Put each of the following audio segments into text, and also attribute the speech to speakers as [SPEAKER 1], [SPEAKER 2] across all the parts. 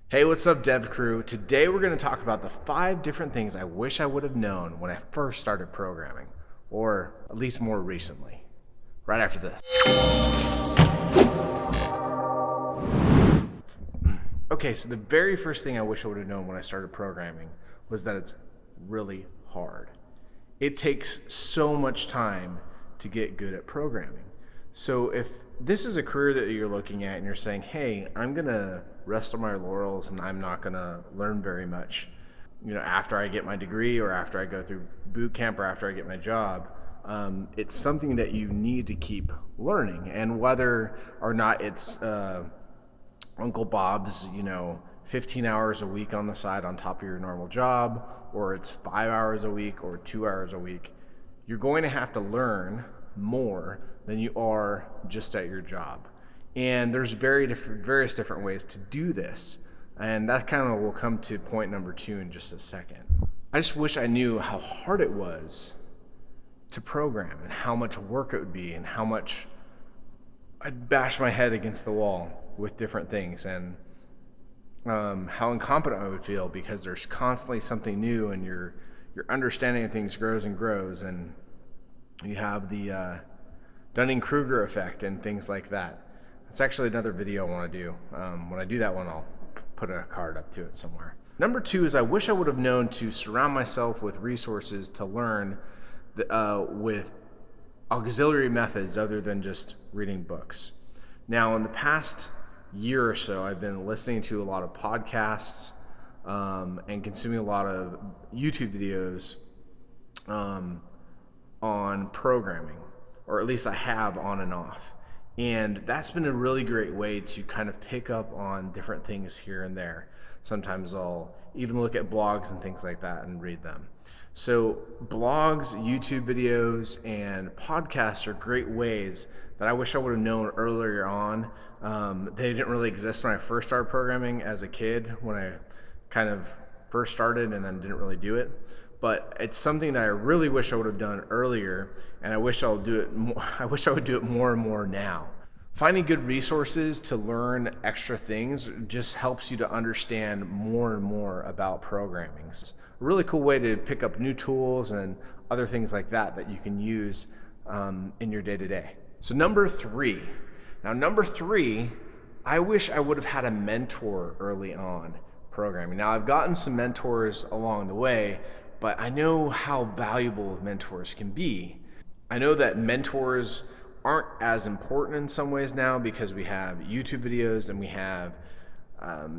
[SPEAKER 1] Hey, what's up, Dev Crew? Today we're going to talk about the 5 different things I wish I would have known when I first started programming, or at least more recently, right after this. Okay, so the very first thing I wish I would have known when I started programming was that it's really hard. It takes so much time to get good at programming. So if this is a career that you're looking at and you're saying, hey, I'm gonna rest on my laurels and I'm not gonna learn very much, after I get my degree or after I go through boot camp or after I get my job, it's something that you need to keep learning. And whether or not it's Uncle Bob's, 15 hours a week on the side on top of your normal job, or it's 5 hours a week or 2 hours a week, you're going to have to learn more than you are just at your job. And there's various different ways to do this. And that kind of will come to point number 2 in just a second. I just wish I knew how hard it was to program and how much work it would be and how much I'd bash my head against the wall with different things, and how incompetent I would feel because there's constantly something new and your understanding of things grows and grows, and you have the Dunning-Kruger effect and things like that. It's actually another video I want to do. When I do that one, I'll put a card up to it somewhere. Number 2 is I wish I would have known to surround myself with resources to learn with auxiliary methods other than just reading books. Now, in the past year or so, I've been listening to a lot of podcasts and consuming a lot of YouTube videos on programming, or at least I have on and off. And that's been a really great way to kind of pick up on different things here and there. Sometimes I'll even look at blogs and things like that and read them. So blogs, YouTube videos, and podcasts are great ways that I wish I would have known earlier on. They didn't really exist when I first started programming as a kid, when I kind of first started and then didn't really do it. But it's something that I really wish I would have done earlier, and I wish I would do it more and more now. Finding good resources to learn extra things just helps you to understand more and more about programming. It's a really cool way to pick up new tools and other things like that you can use in your day-to-day. So number 3. Now number 3, I wish I would have had a mentor early on programming. Now I've gotten some mentors along the way, but I know how valuable mentors can be. I know that mentors aren't as important in some ways now because we have YouTube videos and we have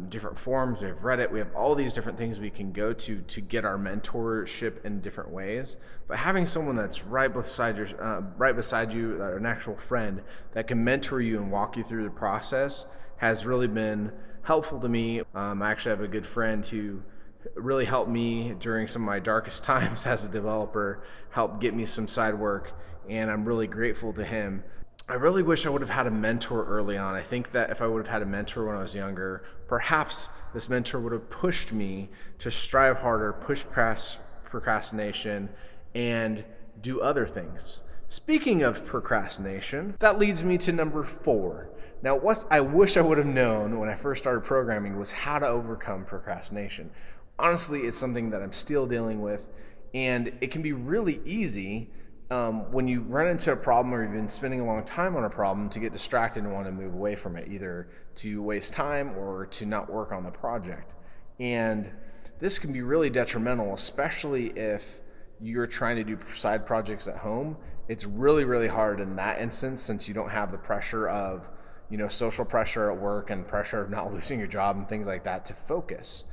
[SPEAKER 1] different forums, we have Reddit, we have all these different things we can go to get our mentorship in different ways. But having someone that's right beside you, an actual friend that can mentor you and walk you through the process has really been helpful to me. I actually have a good friend who really helped me during some of my darkest times as a developer, helped get me some side work, and I'm really grateful to him. I really wish I would have had a mentor early on. I think that if I would have had a mentor when I was younger, perhaps this mentor would have pushed me to strive harder, push past procrastination, and do other things. Speaking of procrastination, that leads me to number 4. Now, what I wish I would have known when I first started programming was how to overcome procrastination. Honestly, it's something that I'm still dealing with, and it can be really easy when you run into a problem or you've been spending a long time on a problem to get distracted and want to move away from it, either to waste time or to not work on the project. And this can be really detrimental, especially if you're trying to do side projects at home. It's really, really hard in that instance since you don't have the pressure of, social pressure at work and pressure of not losing your job and things like that to focus.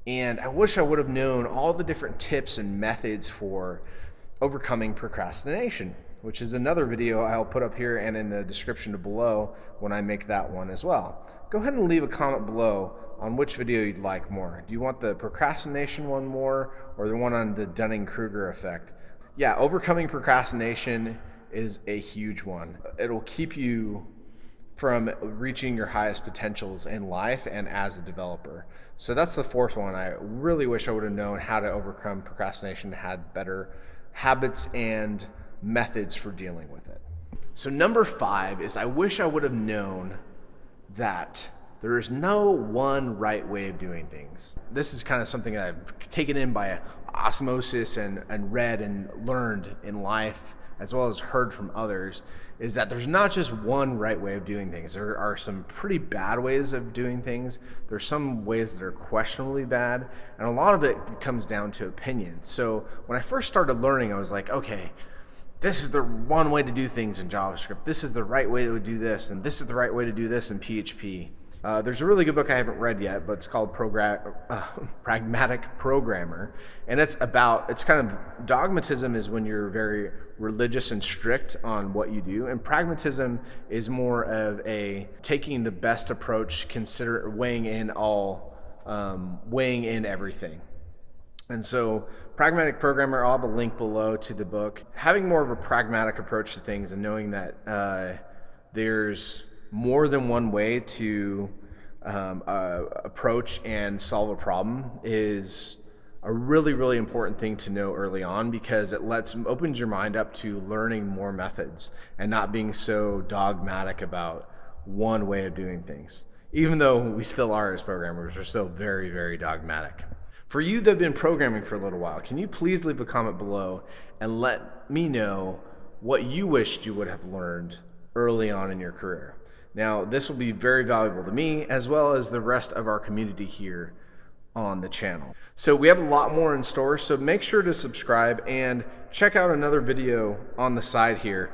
[SPEAKER 1] And I wish I would have known all the different tips and methods for overcoming procrastination, which is another video I'll put up here and in the description below when I make that one as well. Go ahead and leave a comment below on which video you'd like more. Do you want the procrastination one more or the one on the Dunning-Kruger effect? Yeah, overcoming procrastination is a huge one. It'll keep you from reaching your highest potentials in life and as a developer. So that's the 4th one. I really wish I would have known how to overcome procrastination, had better habits and methods for dealing with it. So number 5 is I wish I would have known that There is no one right way of doing things. This is kind of something that I've taken in by osmosis and read and learned in life, as well as heard from others, is that there's not just one right way of doing things. There are some pretty bad ways of doing things. There's some ways that are questionably bad, and a lot of it comes down to opinion. So when I first started learning, I was like, okay, this is the one way to do things in JavaScript. This is the right way to do this, and this is the right way to do this in PHP. There's a really good book I haven't read yet, but it's called Pragmatic Programmer, and it's kind of, dogmatism is when you're very religious and strict on what you do, and pragmatism is more of a taking the best approach, weighing in everything. And so Pragmatic Programmer, I'll have a link below to the book. Having more of a pragmatic approach to things and knowing that there's more than one way to approach and solve a problem is a really, really important thing to know early on, because it opens your mind up to learning more methods and not being so dogmatic about one way of doing things. Even though we still are, as programmers, we're still very, very dogmatic. For you that have been programming for a little while, can you please leave a comment below and let me know what you wished you would have learned early on in your career? Now, this will be very valuable to me as well as the rest of our community here on the channel. So we have a lot more in store, so make sure to subscribe and check out another video on the side here.